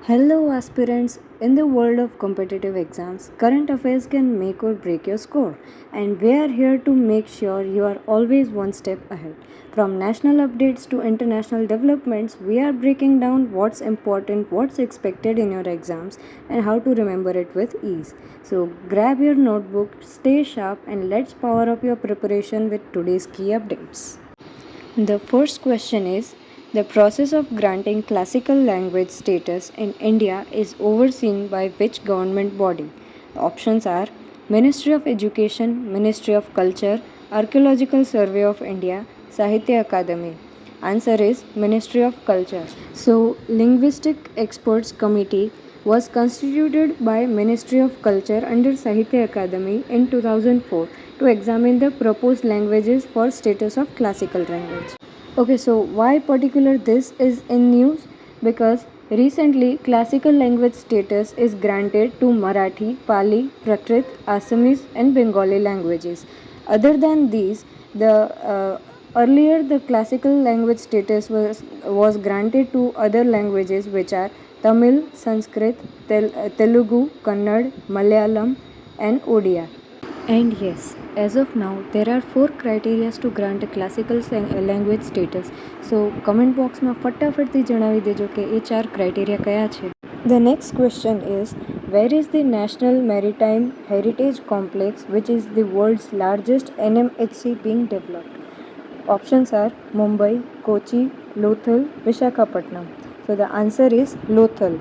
Hello, aspirants. In the world of competitive exams, current affairs can make or break your score, and we are here to make sure you are always one step ahead. From national updates to international developments, we are breaking down what's important, what's expected in your exams, and how to remember it with ease. So, grab your notebook, stay sharp, and let's power up your preparation with today's key updates. The first question is, the process of granting classical language status in India is overseen by which government body? The options are Ministry of Education, Ministry of Culture, Archaeological Survey of India, Sahitya Akademi. Answer is Ministry of Culture. So, Linguistic Experts Committee was constituted by Ministry of Culture under Sahitya Akademi in 2004 to examine the proposed languages for status of classical language. Okay, so why particular this is in news? Because recently classical language status is granted to Marathi, Pali, Prakrit, Assamese and Bengali languages. Other than these, the earlier the classical language status was granted to other languages which are Tamil, Sanskrit, Telugu, Kannada, Malayalam and Odia. And yes, as of now, there are 4 criteria to grant a classical language status. So, comment box में फटाफट जणावी देजो કે એ 4 criteria કયા છે. The next question is, where is the National Maritime Heritage Complex, which is the world's largest NMHC, being developed? Options are Mumbai, Kochi, Lothal, Vishakhapatnam. So the answer is Lothal.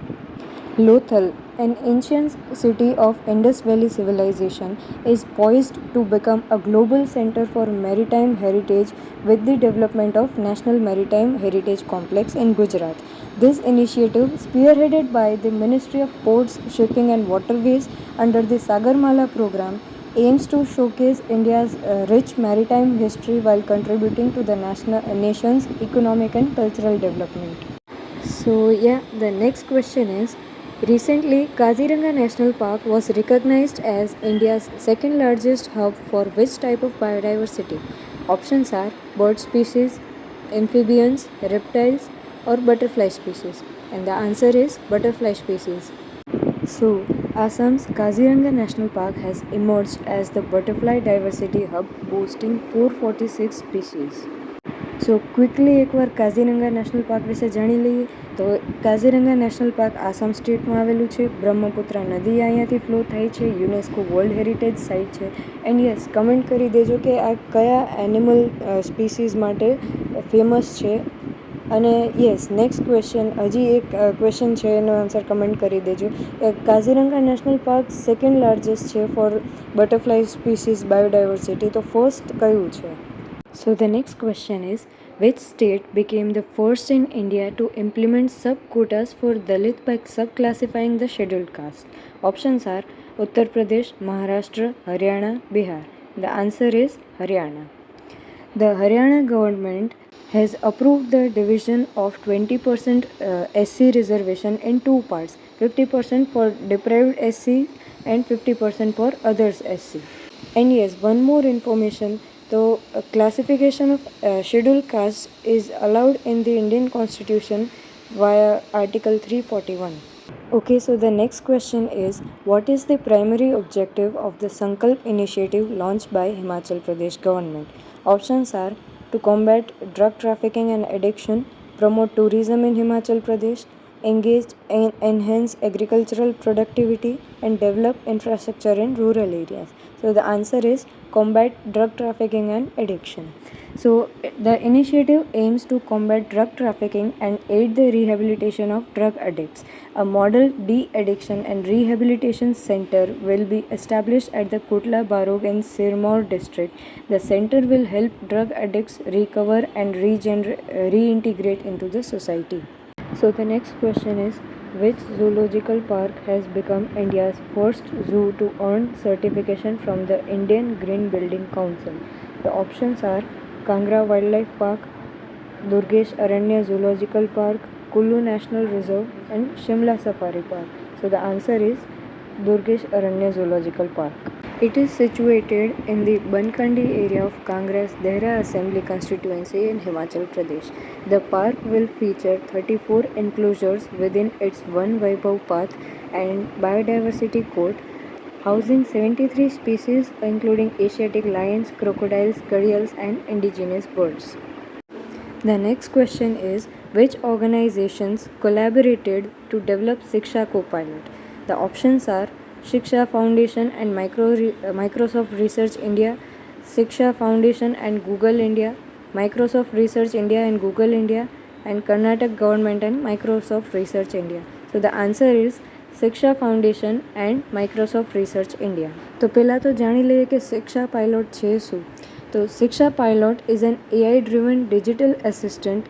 Lothal, an ancient city of Indus Valley civilization, is poised to become a global center for maritime heritage with the development of National Maritime Heritage Complex in Gujarat. This initiative, spearheaded by the Ministry of Ports, Shipping and Waterways under the Sagarmala program, aims to showcase India's rich maritime history while contributing to the nation's economic and cultural development. So the next question is, recently, Kaziranga National Park was recognized as India's second largest hub for which type of biodiversity? Options are bird species, amphibians, reptiles, or butterfly species. And the answer is butterfly species. So, Assam's Kaziranga National Park has emerged as the butterfly diversity hub, boasting 446 species. So quickly એકવાર Kaziranga national park વિશે જાણી લઈએ. તો Kaziranga national park Assam સ્ટેટમાં આવેલું છે. બ્રહ્મપુત્રા નદી અહીંયાથી ફ્લો થાય છે. યુનેસ્કો વર્લ્ડ હેરિટેજ સાઇટ છે. એન્ડ યસ, કમેન્ટ કરી દેજો કે આ કયા એનિમલ સ્પીસીઝ માટે ફેમસ છે. અને યસ, નેક્સ્ટ ક્વેશ્ચન, હજી એક ક્વેશ્ચન છે, એનો આન્સર કમેન્ટ કરી દેજો. Kaziranga national park second largest છે ફોર બટરફ્લાય સ્પીસીઝ બાયોડાયવર્સિટી, તો ફર્સ્ટ કયું છે? So the next question is, which state became the first in India to implement sub-quotas for Dalit by sub-classifying the scheduled caste? Options are Uttar Pradesh, Maharashtra, Haryana, Bihar. The answer is Haryana. The Haryana government has approved the division of 20% SC reservation in 2 parts, 50% for deprived SC and 50% for others SC. And yes, one more information. So, classification of scheduled caste is allowed in the Indian Constitution via Article 341. Okay, so the next question is, what is the primary objective of the Sankalp initiative launched by Himachal Pradesh government? Options are to combat drug trafficking and addiction, promote tourism in Himachal Pradesh, engage and enhance agricultural productivity, and develop infrastructure in rural areas. So the answer is combat drug trafficking and addiction. So the initiative aims to combat drug trafficking and aid the rehabilitation of drug addicts. A model de-addiction and rehabilitation center will be established at the Kutla Barog in Sirmaur district. The center will help drug addicts recover and reintegrate into the society. So the next question is, which zoological park has become India's first zoo to earn certification from the Indian Green Building Council? The options are Kangra Wildlife Park, Durgesh Aranya Zoological Park, Kullu National Reserve and Shimla Safari Park. So the answer is Durgesh Aranya Zoological Park. It is situated in the Bankandi area of Congress Dehra Assembly constituency in Himachal Pradesh. The park will feature 34 enclosures within its One Vaibhav path and biodiversity court, housing 73 species including Asiatic lions, crocodiles, gharials and indigenous birds. The next question is, which organizations collaborated to develop Shiksha Copilot? The options are Shiksha Foundation and Microsoft Research India, Shiksha Foundation and Google India, Microsoft Research India and Google India, and Karnataka Government and Microsoft Research India. So the answer is Shiksha Foundation and Microsoft Research India. तो पहला तो जानी लઈએ कि शिक्षा pilot છે શું. तो शिक्षा pilot is an AI driven digital assistant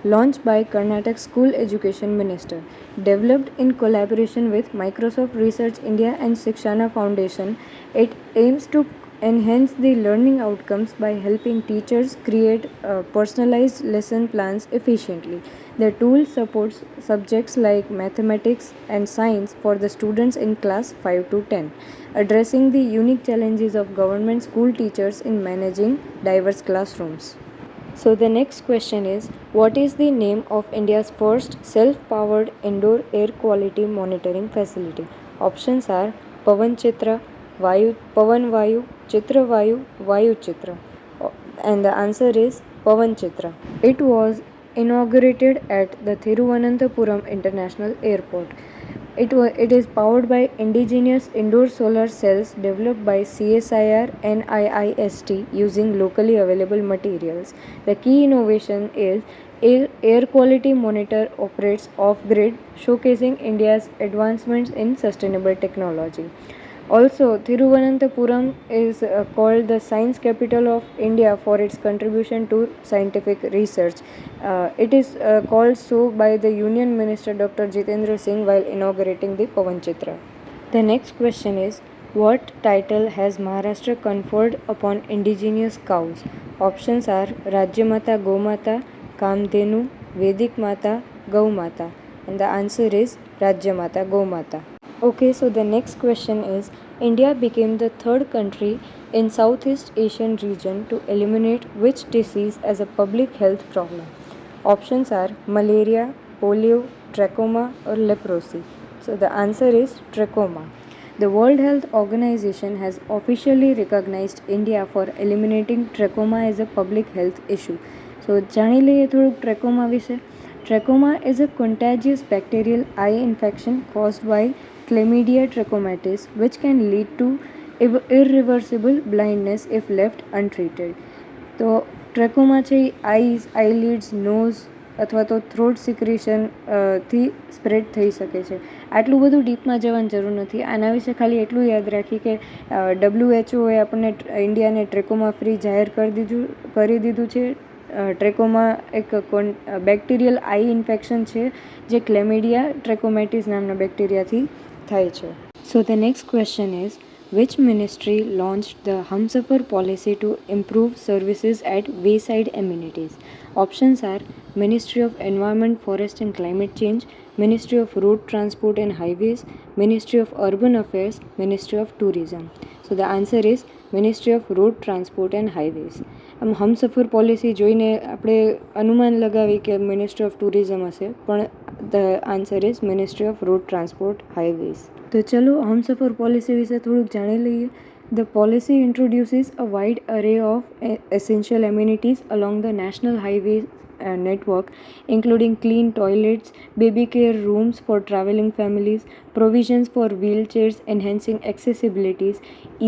launched by Karnataka School Education Minister, developed in collaboration with Microsoft Research India and Shikshana Foundation. It aims to enhance the learning outcomes by helping teachers create personalized lesson plans efficiently. The tool supports subjects like mathematics and science for the students in class 5 to 10, addressing the unique challenges of government school teachers in managing diverse classrooms. So the next question is, what is the name of India's first self-powered indoor air quality monitoring facility? Options are Pavan Chitra, Pavan Vayu, Chitra Vayu, Vayu Chitra. And the answer is Pavan Chitra. It was inaugurated at the Thiruvananthapuram International Airport. It is powered by indigenous indoor solar cells developed by CSIR NIIST using locally available materials. The key innovation is air quality monitor operates off-grid, showcasing India's advancements in sustainable technology. Also, Thiruvananthapuram is called the science capital of India for its contribution to scientific research. It is called so by the Union Minister Dr. Jitendra Singh while inaugurating the Pavan Chitra. The next question is, what title has Maharashtra conferred upon indigenous cows? Options are Rajyamata Gomata, Kamdhenu, Vedic Mata, Gau Mata. And the answer is Rajyamata Gomata. Okay, so the next question is, India became the third country in Southeast Asian region to eliminate which disease as a public health problem? Options are malaria, polio, trachoma or leprosy. So the answer is trachoma. The World Health Organization has officially recognized India for eliminating trachoma as a public health issue. So જાણી લઈએ થોડુંક trachoma વિશે. Trachoma is a contagious bacterial eye infection caused by Chlamydia trachomatis, which can lead to irreversible blindness if left untreated. તો ટ્રેકોમા છે એ eyes, આઈલિડ્સ, nose અથવા તો throat secretion થી spread થઈ શકે છે. આટલું બધું ડીપમાં જવાની જરૂર નથી. આના વિશે ખાલી એટલું યાદ રાખી કે WHO એ આપણને ઇન્ડિયાને ટ્રેકોમા ફ્રી જાહેર કરી દીધું છે. ટ્રેકોમા એક બેક્ટેરિયલ આઈ ઇન્ફેક્શન છે જે ક્લેમિડિયા ટ્રેકોમેટિસ નામના બેક્ટેરિયાથી થાય છે. So the next question is, which ministry launched the Humsafar policy to improve services at wayside amenities? Options are Ministry of Environment, Forest and Climate Change, Ministry of Road Transport and Highways, Ministry of Urban Affairs, Ministry of Tourism. So the answer is Ministry of Road Transport and Highways. Humsafar policy જોઈને આપણે અનુમાન લગાવી કે ministry of tourism હશે, પણ the answer is ministry off road transport highways. તો ચલો Humsafar policy વિશે થોડુંક જાણી લઈએ. The policy introduces a wide array of essential amenities along the national highway network, including clean toilets, baby care rooms for traveling families, provisions for wheelchairs enhancing accessibilities,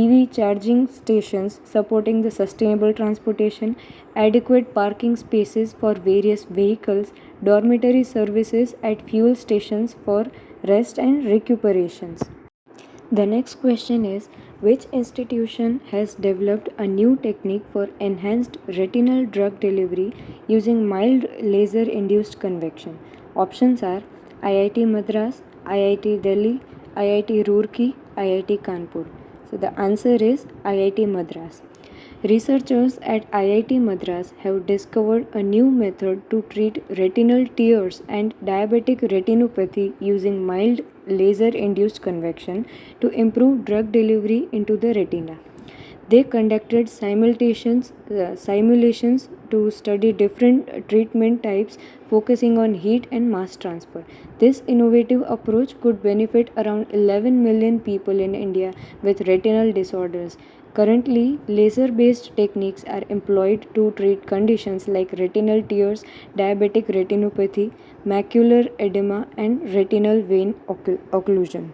EV charging stations supporting the sustainable transportation, adequate parking spaces for various vehicles, dormitory services at fuel stations for rest and recuperations. The next question is, which institution has developed a new technique for enhanced retinal drug delivery using mild laser induced convection? Options are IIT Madras, IIT Delhi, IIT Roorkee, IIT Kanpur. So the answer is IIT Madras. Researchers at IIT Madras have discovered a new method to treat retinal tears and diabetic retinopathy using mild laser induced convection to improve drug delivery into the retina. They conducted simulations to study different treatment types focusing on heat and mass transfer. This innovative approach could benefit around 11 million people in India with retinal disorders. Currently, laser based techniques are employed to treat conditions like retinal tears, diabetic retinopathy, macular edema, and retinal vein occlusion.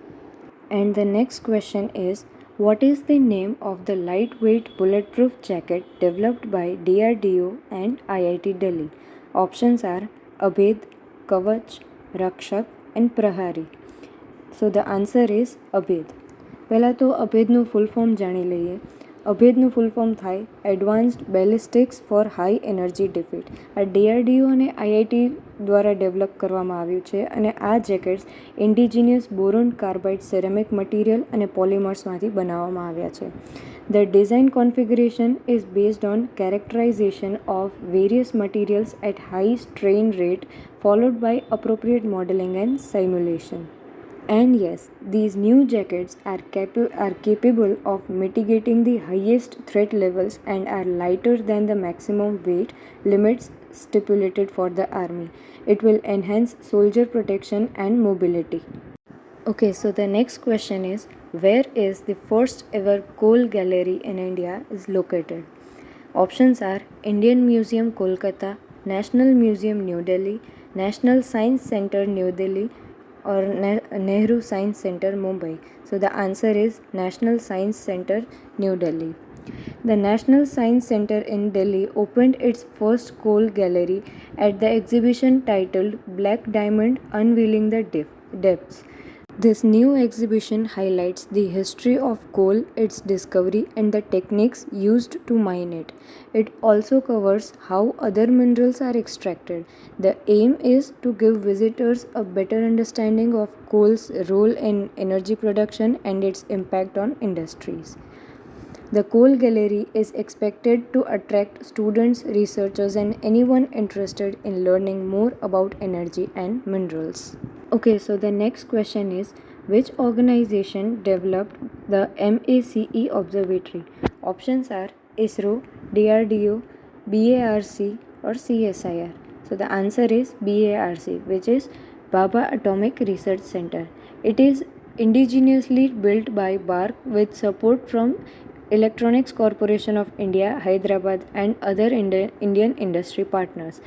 And the next question is, what is the name of the lightweight bulletproof jacket developed by DRDO and IIT Delhi? Options are Abhed, Kavach, Rakshak, and Prahari. So the answer is અભેદ. પહેલાં તો અભેદનું full form જાણી લઈએ. અભેદનું full form થાય advanced ballistics for high energy defeat. આ DRDO અને IIT દ્વારા develop કરવામાં આવ્યું છે અને આ jackets indigenous boron carbide ceramic material અને પોલિમર્સમાંથી બનાવવામાં આવ્યા છે. The design configuration is based on characterization of various materials at high strain rate followed by appropriate modeling and simulation. And yes, these new jackets are capable of mitigating the highest threat levels and are lighter than the maximum weight limits stipulated for the army. It will enhance soldier protection and mobility. Okay, so the next question is, where is the first ever coal gallery in India is located? Options are Indian Museum Kolkata, National Museum New Delhi, National Science Center New Delhi, or Nehru Science Center Mumbai. So the answer is National Science Center New Delhi. The National Science Center in Delhi opened its first coal gallery at the exhibition titled Black Diamond Unveiling the Depths. This new exhibition highlights the history of coal, its discovery, and the techniques used to mine it. It also covers how other minerals are extracted. The aim is to give visitors a better understanding of coal's role in energy production and its impact on industries. The Coal Gallery is expected to attract students, researchers, and anyone interested in learning more about energy and minerals. Okay, so the next question is, which organization developed the MACE Observatory? Options are ISRO, DRDO, BARC, or CSIR. So the answer is BARC, which is Baba Atomic Research Center. It is indigenously built by BARC with support from Electronics Corporation of India, Hyderabad, and other Indian industry partners.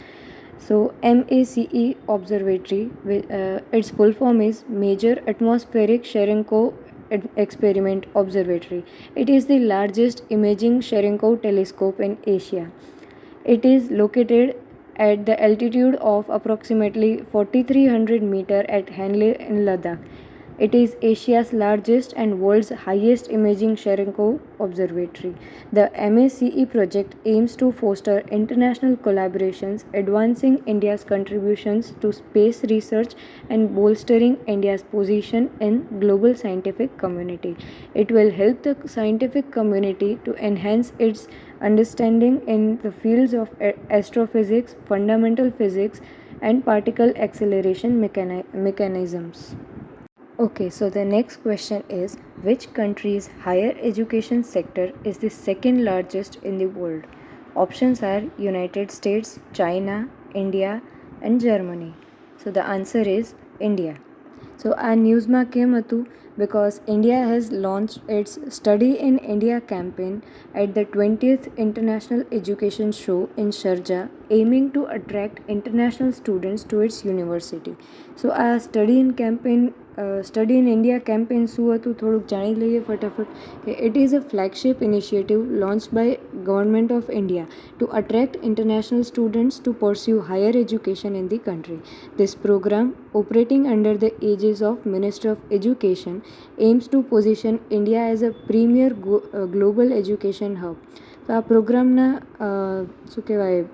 So MACE Observatory, its full form is Major Atmospheric Cherenkov Experiment Observatory. It is the largest imaging Cherenkov telescope in Asia. It is located at the altitude of approximately 4,300 meters at Hanle in Ladakh. It is Asia's largest and world's highest imaging Cherenkov observatory. The MACE project aims to foster international collaborations, advancing India's contributions to space research and bolstering India's position in global scientific community. It will help the scientific community to enhance its understanding in the fields of astrophysics, fundamental physics, and particle acceleration mechanisms. Okay, so the next question is, which country's higher education sector is the second largest in the world? Options are United States, China, India, and Germany. So the answer is India. So આ ન્યૂઝમાં કેમ હતું? Because India has launched its Study in India campaign at the 20th International Education Show in Sharjah, aiming to attract international students to its university. So આ study in India campaign શું હતું થોડુંક જાણી લઈએ ફટાફટ. It is a flagship initiative launched by Government of India to attract international students to pursue higher education in the country. This program, operating under the aegis of Minister of Education, aims to position India as a premier global education hub. તો આ પ્રોગ્રામના શું કહેવાય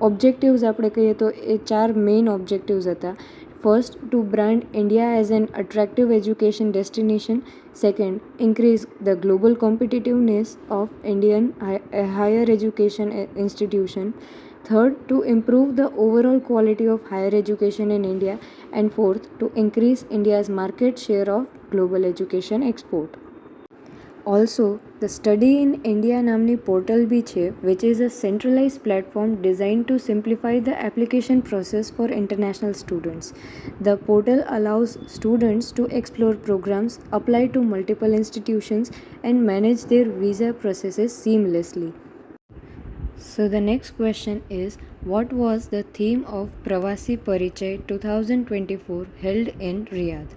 objectives આપણે કહીએ તો એ 4 main objectives હતા. First, to brand India as an attractive education destination. Second, increase the global competitiveness of Indian higher education institution. Third, to improve the overall quality of higher education in India. And fourth, to increase India's market share of global education export. Also, the Study in India નામની portal બી છે, which is a centralized platform designed to simplify the application process for international students. The portal allows students to explore programs, apply to multiple institutions, and manage their visa processes seamlessly. So the next question is, what was the theme of Pravasi Parichay 2024 held in Riyadh?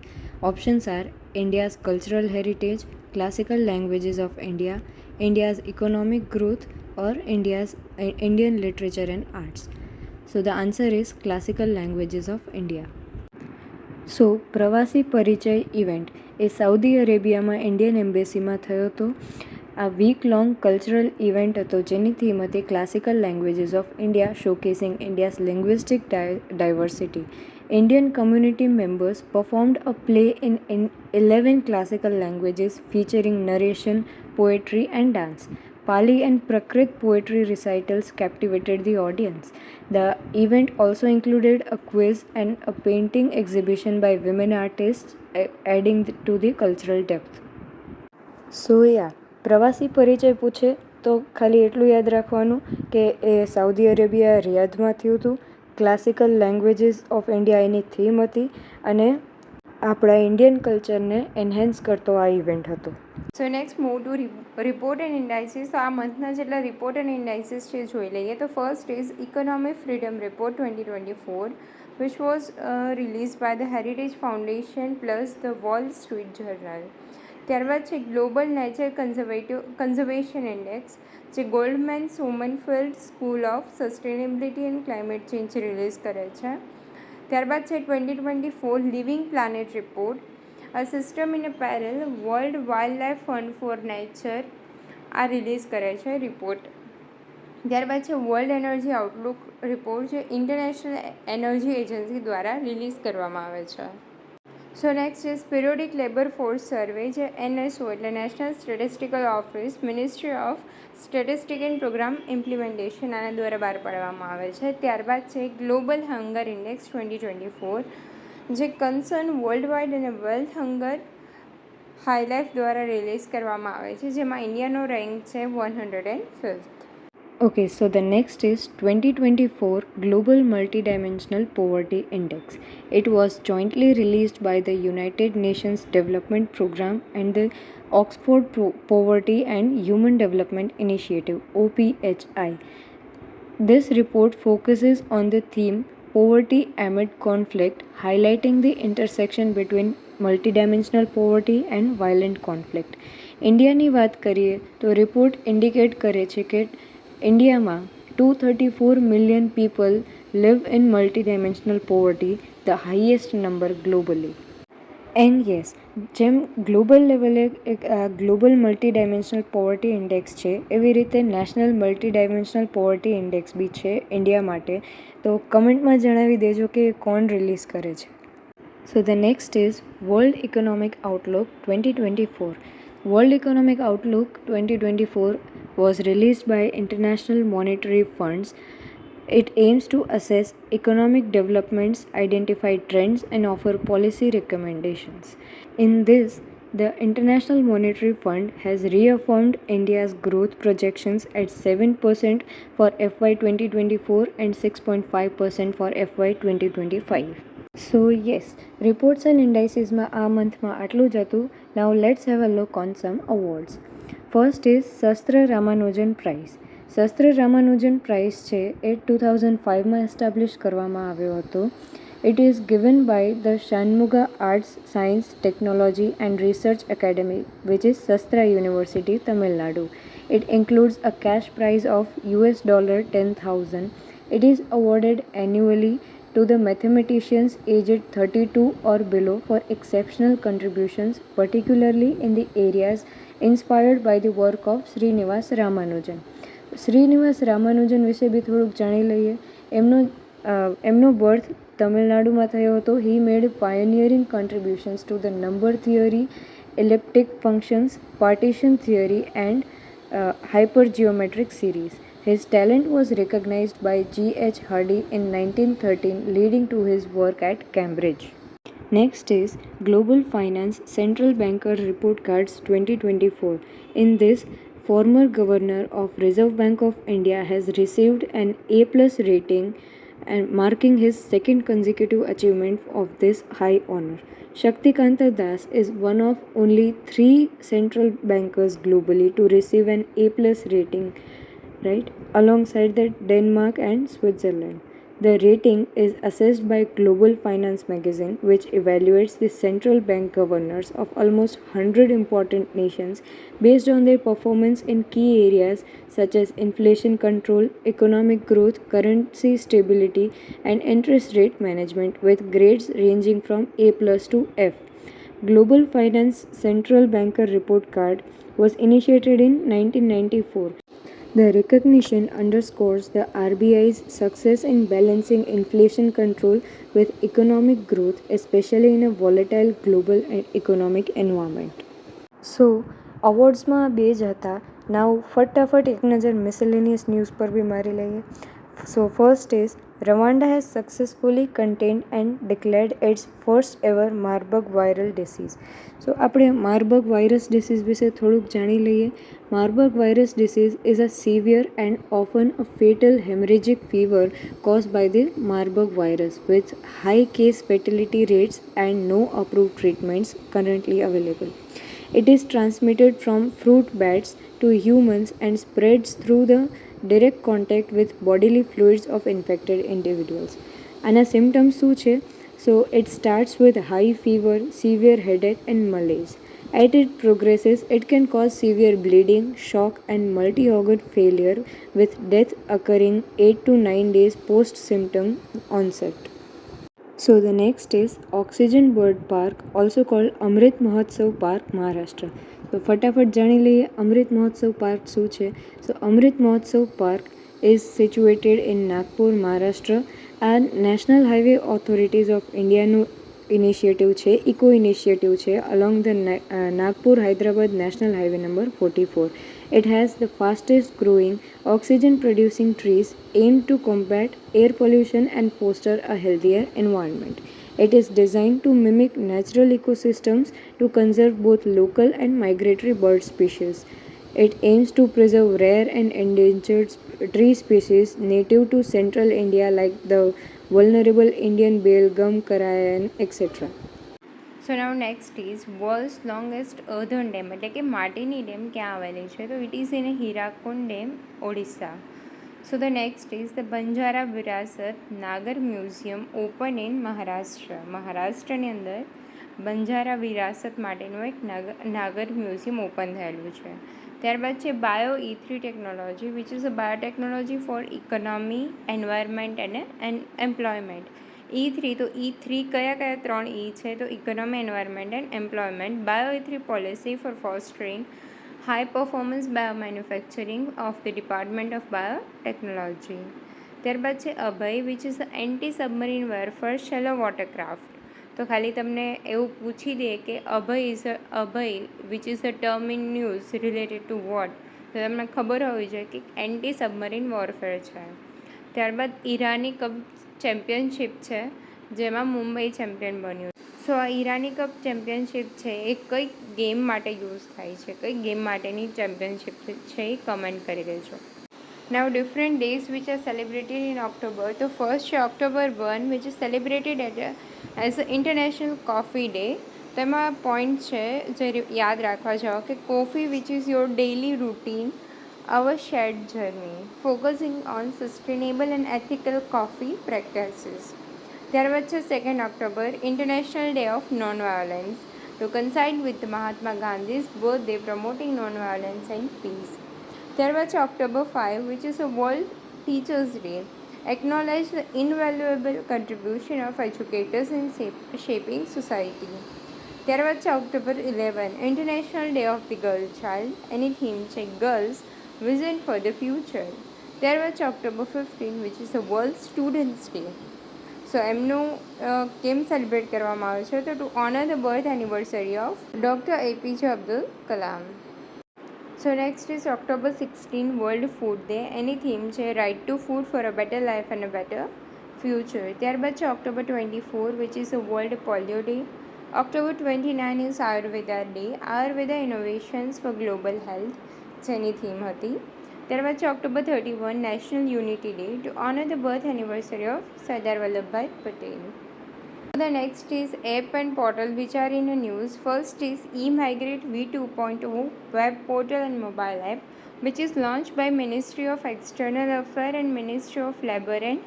Options are India's cultural heritage, classical languages of India, India's economic growth, or Indian literature and arts. So the answer is classical languages of India. સો પ્રવાસી પરિચય event એ Saudi અરેબિયામાં Indian એમ્બેસીમાં થયો હતો. આ week long cultural event હતો જેની theme હતી classical languages of India, showcasing India's linguistic diversity. Indian community members performed a play in 11 classical languages featuring narration, poetry, and dance. Pali and Prakrit poetry recitals captivated the audience. The event also included a quiz and a painting exhibition by women artists, adding to the cultural depth. સો યા પ્રવાસી પરિચય પૂછે તો ખાલી એટલું યાદ રાખવાનું કે એ Saudi Arabia રિયાધમાં થયું હતું. Classical languages of India any theme હતી અને આપણા ઇન્ડિયન કલ્ચરને એન્હેન્સ કરતો આ ઇવેન્ટ હતો. So next move to report and ઇન્ડાઇસીસ. તો આ મંથના જેટલા રિપોર્ટ એન્ડ ઇન્ડાઇસીસ છે જોઈ લઈએ. તો first is economic freedom report 2024 which was released by the Heritage Foundation plus the Wall Street Journal. ત્યારબાદ છે ગ્લોબલ નેચર કન્ઝર્વેશન ઇન્ડેક્સ જે Goldman Sonnenfeld school of sustainability and climate change release કરે છે. ત્યારબાદ છે 2024 living planet report, a system in a peril, world wild life fund for nature આ release કરે છે રિપોર્ટ. ત્યારબાદ છે વર્લ્ડ એનર્જી આઉટલુક રિપોર્ટ જે ઇન્ટરનેશનલ એનર્જી એજન્સી દ્વારા રિલીઝ કરવામાં આવે છે. So next is periodic labour force survey જે NSO એટલે national statistical office, ministry of statistic and programme implementation આના દ્વારા બહાર પાડવામાં આવે છે. ત્યારબાદ છે ગ્લોબલ હંગર ઇન્ડેક્સ 2024 જે કન્સર્ન વર્લ્ડ વાઇડ અને વેલ્થ હંગર હાઈલાઇફ દ્વારા રિલીઝ કરવામાં આવે છે જેમાં ઇન્ડિયાનો રેન્ક છે 105th. Okay, so the next is 2024 Global Multidimensional Poverty Index. It was jointly released by the United Nations Development Programme and the Oxford Poverty and Human Development Initiative OPHI. This report focuses on the theme Poverty Amid Conflict, highlighting the intersection between multidimensional poverty and violent conflict. ઇન્ડિયાની વાત કરીએ તો report indicate કરે છે કે ઇન્ડિયામાં 234 million people live in multidimensional poverty, the highest number globally. And yes, જેમ global લેવલે એક ગ્લોબલ મલ્ટીડાયમેન્શનલ પોવર્ટી ઇન્ડેક્સ છે એવી રીતે નેશનલ મલ્ટીડાયમેન્શનલ પોવર્ટી ઇન્ડેક્સ બી છે ઇન્ડિયા માટે. તો કમેન્ટમાં જણાવી દેજો કે કોણ રિલીઝ કરે છે. So the next is world economic outlook 2024. World Economic Outlook 2024 was released by International Monetary Funds. It aims to assess economic developments, identify trends, and offer policy recommendations. In this, the International Monetary Fund has reaffirmed India's growth projections at 7% for FY 2024 and 6.5% for FY 2025. So yes, reports and ઇન્ડાઇસીસમાં આ મંથમાં આટલું જ હતું. Now let's have a look on some awards. First is SASTRA Ramanujan price. શસ્ત્ર Ramanujan price છે એ 2005માં establish કરવામાં આવ્યો હતો. It is given by the Shanmugha arts, science, technology and research academy which is Sastra university, Tamil Nadu. It includes a cash prize of $10,000. It is awarded annually to the mathematicians aged 32 or below for exceptional contributions, particularly in the areas inspired by the work of Srinivas Ramanujan. Srinivas Ramanujan વિશે બી થોડુંક જાણી લઈએ. એમનો birth તમિલનાડુમાં થયો હતો. He made pioneering contributions to the number theory, elliptic functions, partition theory, and hypergeometric series. His talent was recognized by G. H. Hardy in 1913, leading to his work at Cambridge. Next is Global Finance Central Banker Report Cards 2024. In this, former Governor of Reserve Bank of India has received an A+ rating and marking his second consecutive achievement of this high honor. Shaktikanta Das is one of only 3 central bankers globally to receive an A+ rating, right, alongside the Denmark and Switzerland. The rating is assessed by Global Finance magazine, which evaluates the central bank governors of almost 100 important nations based on their performance in key areas such as inflation control, economic growth, currency stability, and interest rate management, with grades ranging from A+ to F. Global Finance Central Banker Report Card was initiated in 1994. The recognition underscores the RBI's success in balancing inflation control with economic growth, especially in a volatile global and economic environment. સો અવોર્ડ્સમાં બે જ હતા. નાવ ફટાફટ એક નજર miscellaneous news પર બી મારી લઈએ. So first is Rwanda has successfully contained and declared its first ever Marburg viral disease. So આપણે માર્બર્ગ વાયરસ ડિસીઝ વિશે થોડુંક જાણી લઈએ. Marburg virus disease is a severe and often a fatal hemorrhagic fever caused by the Marburg virus, with high case fatality rates and no approved treatments currently available. It is transmitted from fruit bats to humans and spreads through the direct contact with bodily fluids of infected individuals. આના symptoms શું છે? So it starts with high fever, severe headache and malaise. As it progresses, it can cause severe bleeding, shock, and multi-organ failure, with death occurring 8 to 9 days post-symptom onset. So the next is Oxygen Bird Park, also called Amrit Mahotsav Park, Maharashtra. So ફટાફટ જાણી લઈએ Amrit Mahotsav park શું છે. So Amrit Mahotsav Park is situated in Nagpur, Maharashtra, and National Highway Authorities of Indiaનું initiative છે, eco initiative છે, along the Nagpur Hyderabad National Highway number 44. It has the fastest growing oxygen producing trees aimed to combat air pollution and foster a healthier environment. It is designed to mimic natural ecosystems to conserve both local and migratory bird species. It aims to preserve rare and endangered tree species native to central India like the vulnerable Indian bale, gum, karayan, etc. So now next is world's longest earthen dam, એટલે કે માટીની dam ક્યાં આવેલી છે? તો it is in Hirakud dam, Odisha. So the next is the Banjara Virasat Nagar museum open in Maharashtra. મહારાષ્ટ્રની અંદર બંજારા વિરાસત માટેનું એક નાગર મ્યુઝિયમ ઓપન થયેલું છે. ત્યારબાદ છે bio E3 technology, which is a biotechnology for economy, environment અને એમ્પ્લોયમેન્ટ. E3, તો E3 કયા કયા 3 E છે? તો economy, environment and employment. Bio E3 policy for fostering high performance bio manufacturing of the department of biotechnology. ત્યારબાદ છે Abhay, which is anti submarine warfare shallow watercraft. તો ખાલી તમને એવું પૂછી દે કે Abhay which is a term in news related to vote, તો તમને ખબર હોવી જોઈએ કે એન્ટી સબમરીન વોરફેર છે. ત્યારબાદ ઈરાની કપ ચેમ્પિયનશિપ છે, જેમાં મુંબઈ ચેમ્પિયન બન્યું. સો આ ઈરાની કપ ચેમ્પિયનશિપ છે એ કઈ ગેમ માટે યુઝ થાય છે, કઈ ગેમ માટેની ચેમ્પિયનશિપ છે એ કમેન્ટ કરી દેજો. Now different days which are celebrated in October. તો ફર્સ્ટ છે October 1, which is celebrated as a International Coffee Day. તેમાં પોઈન્ટ છે જે યાદ રાખવા જાઓ કે coffee which is your daily routine, our shared journey, focusing on sustainable and ethical coffee practices. ત્યારબાદ છે 2nd October, International Day of Non-Violence, to coincide with Mahatma Gandhi's birthday, promoting non-violence and peace. ત્યારબાદ છે October 5, which is a World Teachers Day, acknowledge the invaluable contribution of educators in shaping society. ત્યારબાદ છે October 11, International Day of the Girl Child, એની theme છે girls vision for the future. ત્યારબાદ છે October 15, which is a World Students Day. સો સો એમનું કેમ celebrate કરવામાં આવે છે? તો to honour the birth anniversary of doctor APJ Abdul Kalam. So next is October 16 world food day. એની થીમ છે right to food for a better life and a better future. ત્યારબાદ છે October 24 which is a world polio day. October 29 is Ayurveda day. Ayurveda innovations for global health જેની theme હતી. ત્યારબાદ છે October 31 national unity day to honour the birth anniversary of Sardar Vallabhbhai Patel. The next is app and portal which are in the news. First is eMigrate v2.0 web portal and mobile app which is launched by Ministry of External Affairs and Ministry of Labour and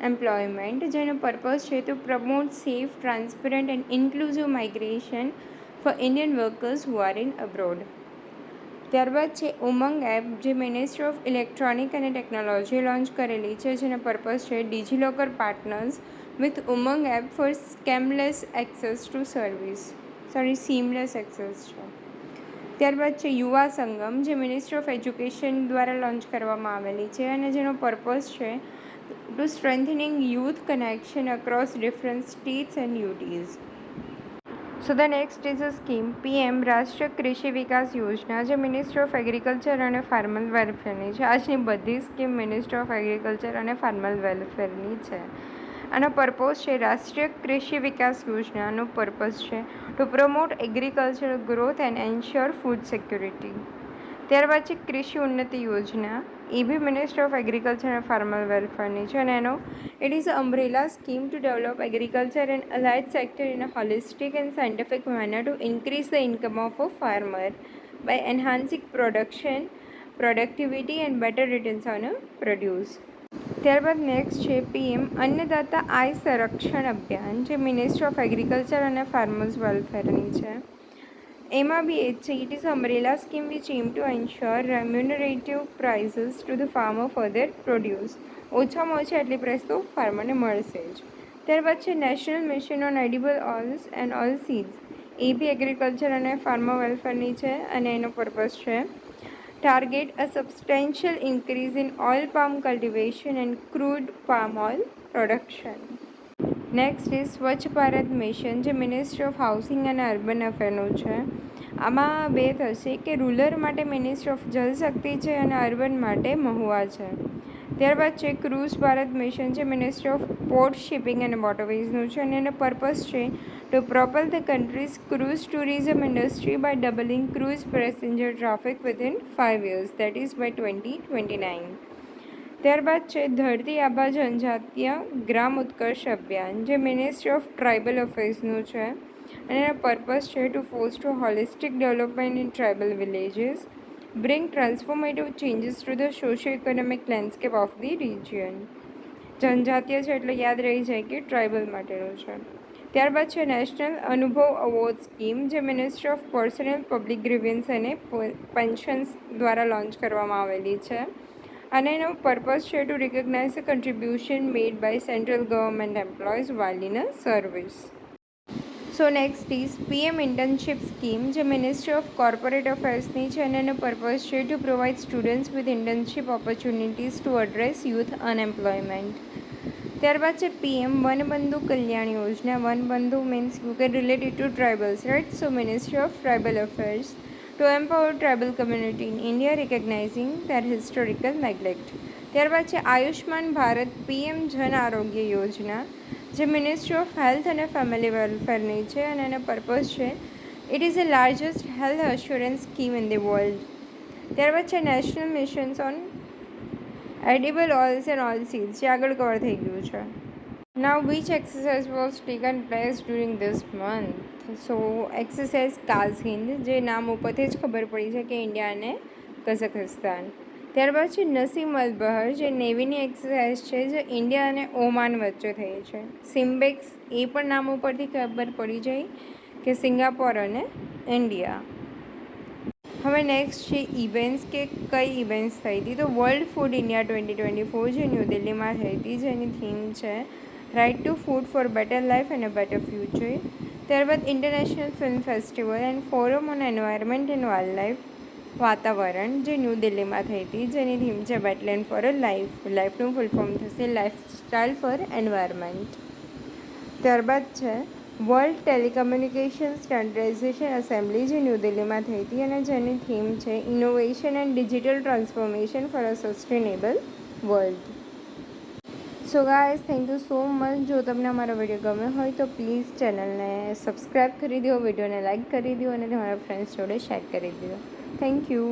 Employment. જેનો purpose છે to promote safe, transparent and inclusive migration for Indian workers who are in abroad. ત્યારબાદ છે ઉમંગ app જે ministry of electronic અને technology launch કરેલી છે જેનો purpose છે DigiLocker partners with Umang app for seamless access છે. ત્યારબાદ છે યુવા સંગમ જે મિનિસ્ટ્રી ઓફ એજ્યુકેશન દ્વારા લોન્ચ કરવામાં આવેલી છે અને જેનો પર્પઝ છે to strengthening youth connection across different states and UTs. So the next is a scheme PM Rashtriya Krishi Vikas Yojana જે મિનિસ્ટ્રી ઓફ એગ્રીકલ્ચર અને ફાર્મર વેલફેરની છે. આજની બધી સ્કીમ મિનિસ્ટ્રી ઓફ એગ્રીકલ્ચર અને ફાર્મર વેલફેરની છે. આનો પર્પઝ છે રાષ્ટ્રીય કૃષિ વિકાસ યોજનાનો પર્પઝ છે to promote agricultural growth and ensure food security. ત્યારબાદ છે કૃષિ ઉન્નતિ યોજના. એ બી મિનિસ્ટ્રી ઓફ એગ્રીકલ્ચર અને ફાર્મર વેલફેરની છે અને એનો it is a umbrella scheme to develop agriculture and allied sector in a holistic and scientific manner to increase the income of a farmer by enhancing productivity and better returns on a produce. ત્યારબાદ next છે PM Annadata Aay Sanrakshan Abhiyan જે ministry of agriculture અને farmers વેલફેરની છે. એમાં બી એ છે it is umbrella scheme which aim to ensure remunerative prices to the farmer for their produce. ઓછામાં ઓછા એટલી પ્રાઇસ તો ફાર્મરને મળશે જ. ત્યારબાદ છે national mission on edible oils and oil seeds. એ બી એગ્રીકલ્ચર અને ફાર્મર વેલફેરની છે અને એનો પર્પઝ છે target a substantial increase in oil palm cultivation and crude palm oil production. Next is સ્વચ્છ ભારત મિશન જે મિનિસ્ટ્રી ઓફ હાઉસિંગ અને અર્બન અફેરનું છે. આમાં બે થશે કે રૂરલ માટે મિનિસ્ટ્રી ઓફ જલશક્તિ છે અને અર્બન માટે મહુવા છે. ત્યારબાદ છે ક્રૂઝ ભારત મિશન જે મિનિસ્ટ્રી ઓફ પોર્ટ શિપિંગ અને વોટરવેઝનું છે અને એનો પર્પઝ છે to propel the country's cruise tourism industry by doubling cruise passenger traffic within 5 years that is by 2029. ત્યારબાદ છે ધરતી આબા જનજાતીય ગ્રામ ઉત્કર્ષ અભિયાન જે મિનિસ્ટ્રી ઓફ ટ્રાઇબલ અફેર્સનું છે અને એનો પર્પઝ છે to foster holistic development in tribal villages bring transformative changes to the socio economic landscape of the region. જનજાતીય છે એટલે યાદ રહી જાય કે ટ્રાઇબલ માટેનું છે. ત્યારબાદ છે નેશનલ અનુભવ અવોર્ડ સ્કીમ જે મિનિસ્ટ્રી ઓફ પર્સનલ પબ્લિક ગ્રીવિયન્સ અને પેન્શન્સ દ્વારા લોન્ચ કરવામાં આવેલી છે અને એનો પર્પઝ છે to recognise the contribution made by central government employees while in a service. So next is PM internship scheme જે મિનિસ્ટ્રી ઓફ કોર્પોરેટ અફેર્સની છે અને એનો પર્પઝ છે to provide students with internship opportunities to address youth unemployment. ત્યારબાદ છે PM Vanbandhu Kalyan Yojana. Vanbandhu means you can related to tribals right. So ministry of tribal affairs to empower tribal community in India recognizing their historical neglect. ત્યારબાદ છે Ayushman Bharat PM જન આરોગ્ય યોજના જે ministry of health અને family વેલફેરની છે અને એનો પર્પઝ છે it is the largest health assurance scheme in the world. ત્યારબાદ છે national missions on edible oils and oil seeds જે આગળ કવર થઈ ગયું છે. Now which exercise was taken place during this month? So exercise Kazind જે નામ ઉપરથી જ ખબર પડી છે કે ઇન્ડિયા અને કઝાકસ્તાન. ત્યારબાદ છે નસીમ અલ બહર જે નેવીની એક્સરસાઇઝ છે જે ઇન્ડિયા અને ઓમાન વચ્ચે થઈ છે. સિમ્બેક્સ એ પણ નામ ઉપરથી ખબર પડી જાય કે સિંગાપોર અને ઇન્ડિયા. હવે નેક્સ્ટ છે ઇવેન્ટ્સ કે કઈ ઇવેન્ટ્સ થઈ હતી. તો વર્લ્ડ ફૂડ ઇન્ડિયા 2024 જે ન્યૂ દિલ્હીમાં થઈ હતી જેની થીમ છે right to food for better life and a better future. ત્યારબાદ international film festival and forum on environment and wild life Vatavaran જે ન્યૂ દિલ્હીમાં થઈ હતી જેની થીમ છે બેટલેન્ડ ફોર અ લાઈફ. લાઈફનું ફૂલ ફોર્મ થશે લાઈફ સ્ટાઇલ ફોર એન્વાયરમેન્ટ. ત્યારબાદ છે વર્લ્ડ ટેલિકમ્યુનિકેશન સ્ટેન્ડર્ડાઇઝેશન એસેમ્બલી, જે ન્યૂ દિલ્હીમાં થઈ હતી અને જેની થીમ છે innovation and digital transformation for a sustainable world. So guys, thank you so much. જો તમને અમારો વિડીયો ગમ્યો હોય તો પ્લીઝ ચેનલને સબસ્ક્રાઈબ કરી દો, વિડીયોને લાઇક કરી દો અને તમારા ફ્રેન્ડ્સ જોડે શેર કરી દો. Thank you.